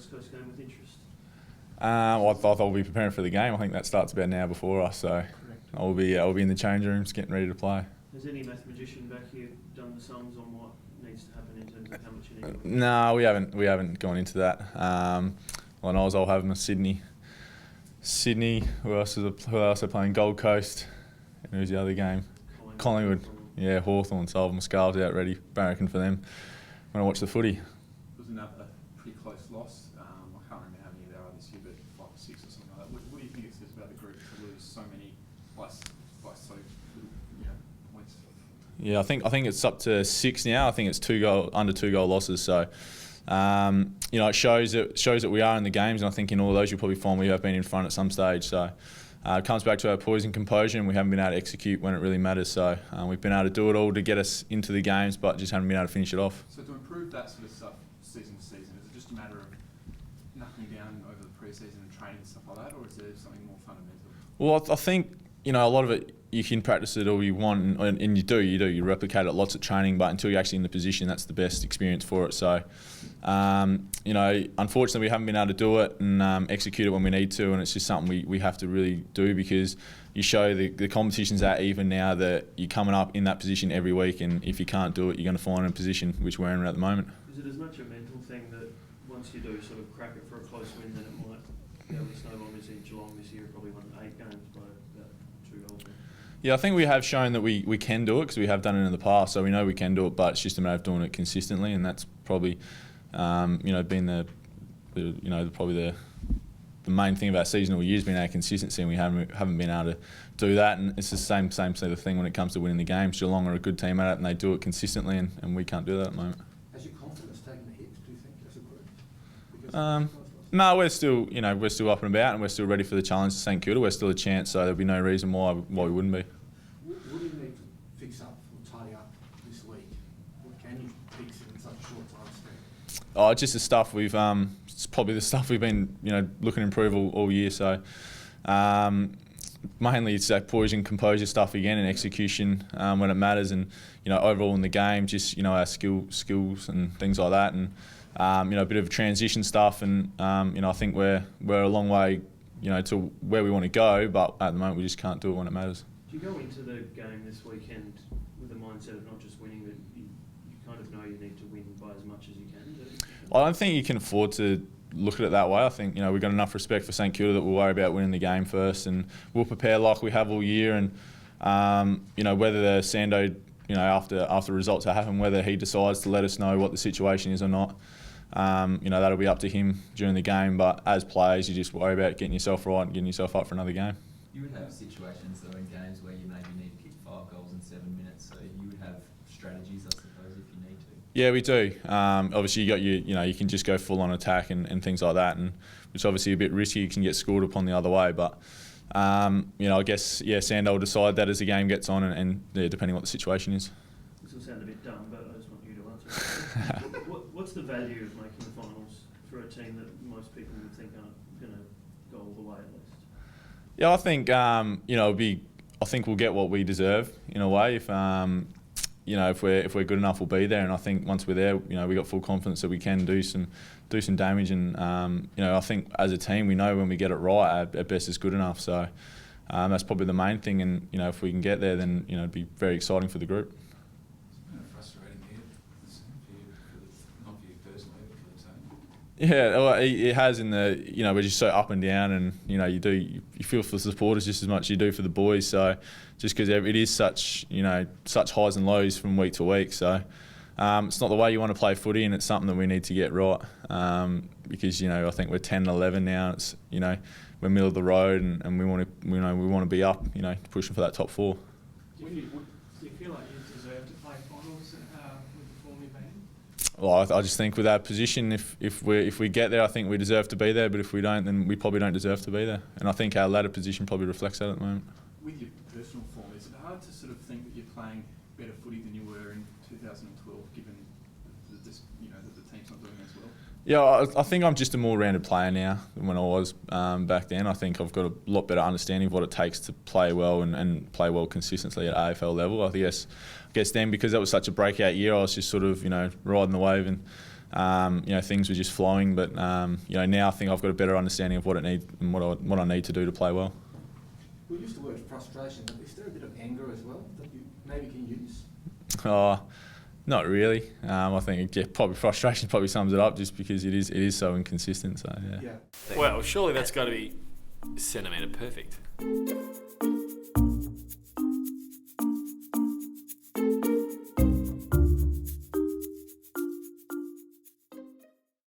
West Coast game with interest? I thought I'll be preparing for the game. I think that starts about an hour before us, so Correct. I'll be in the change rooms getting ready to play. Has any mathematician back here done the sums on what needs to happen in terms of how much you need to win? No, we haven't gone into that. When I was, I'll have them Sydney. Who else are playing? Gold Coast. And who's the other game? Collingwood. Yeah, Hawthorn. So I'll have my scarves out ready, barracking for them when I watch the footy. It was another pretty close loss. I can't remember how many there are this year, but 5 or 6 or something like that. What do you think it says about the group to lose so many by so little points? Yeah, I think it's up to 6 now. I think it's under 2 goal losses. So, it shows that we are in the games, and I think in all of those you'll probably find we have been in front at some stage. So. It comes back to our poise and composure, and we haven't been able to execute when it really matters. So we've been able to do it all to get us into the games, but just haven't been able to finish it off. So to improve that sort of stuff season to season, is it just a matter of knuckling down over the pre-season and training and stuff like that, or is there something more fundamental? Well, I think a lot of it you can practice it all you want, and you do. You replicate it lots of training, but until you're actually in the position, that's the best experience for it. So, unfortunately, we haven't been able to do it and execute it when we need to, and it's just something we have to really do, because you show the competition's at even now that you're coming up in that position every week, and if you can't do it, you're going to find a position which we're in at the moment. Is it as much a mental thing that once you do sort of crack it for a close win, then it might be able to snowball? Obviously, Geelong this year probably won 8 games by about 2 goals. Yeah, I think we have shown that we can do it, because we have done it in the past, so we know we can do it, but it's just a matter of doing it consistently, and that's probably been probably the main thing about seasonal years, being our consistency, and we haven't been able to do that. And it's the same sort of thing when it comes to winning the games. Geelong are a good team at it, and they do it consistently, and we can't do that at the moment. Has your confidence taken a hit, do you think, as a group? No, we're still up and about, and we're still ready for the challenge to St Kilda. We're still a chance, so there'll be no reason why we wouldn't be. What do you need to fix up or tidy up this week? What can you fix in such a short time span? Oh, just the stuff it's probably the stuff we've been looking to improve all year. So mainly it's that poise and composure stuff again, and execution when it matters, and overall in the game, just our skills and things like that, and a bit of transition stuff, and I think we're a long way to where we want to go, but at the moment we just can't do it when it matters. Do you go into the game this weekend with the mindset of not just winning, but you kind of know you need to win by as much as you can? I don't think you can afford to look at it that way. I think we've got enough respect for St Kilda that we'll worry about winning the game first, and we'll prepare like we have all year. And whether the Sando, after results happen, whether he decides to let us know what the situation is or not, that'll be up to him during the game. But as players, you just worry about getting yourself right and getting yourself up for another game. You would have situations though in games where you maybe need to kick 5 goals in 7 minutes, so you would have strategies, I suppose, if you need to. Yeah, we do. Obviously, you can just go full on attack and things like that, and it's obviously a bit risky. You can get scored upon the other way, but I guess Sando will decide that as the game gets on, and depending what the situation is. This will sound a bit dumb, but I just want you to answer it. What's the value of making the finals for a team that most people would think aren't going to go all the way at least? Yeah, I think I think we'll get what we deserve in a way. If we're good enough, we'll be there. And I think once we're there, we got full confidence that we can do some damage. And I think as a team, we know when we get it right, our best is good enough. So that's probably the main thing. And if we can get there, then it'd be very exciting for the group. It's been a frustrating year, not for you personally, but for the team. Yeah, well, it has we're just so up and down, and you feel for the supporters just as much as you do for the boys. So just because it is such highs and lows from week to week, so it's not the way you want to play footy, and it's something that we need to get right, because I think we're 10 and 11 now. It's we're middle of the road, and we want to be up, pushing for that top 4. Do you feel like you deserve to play finals with the form you've been in? Well, I just think with our position, if we get there, I think we deserve to be there. But if we don't, then we probably don't deserve to be there. And I think our ladder position probably reflects that at the moment. With your personal form, is it hard to sort of think that you're playing better footy than you were in 2012, given that the team's not doing as well? Yeah, I think I'm just a more rounded player now than when I was back then. I think I've got a lot better understanding of what it takes to play well and play well consistently at AFL level. I guess then, because that was such a breakout year, I was just sort of riding the wave and things were just flowing. But now I think I've got a better understanding of what it needs and what I need to do to play well. We used the word frustration, but is there a bit of anger as well that you maybe can use? Oh, not really. I think probably frustration probably sums it up, just because it is so inconsistent. So yeah. Well, surely that's got to be centimetre perfect.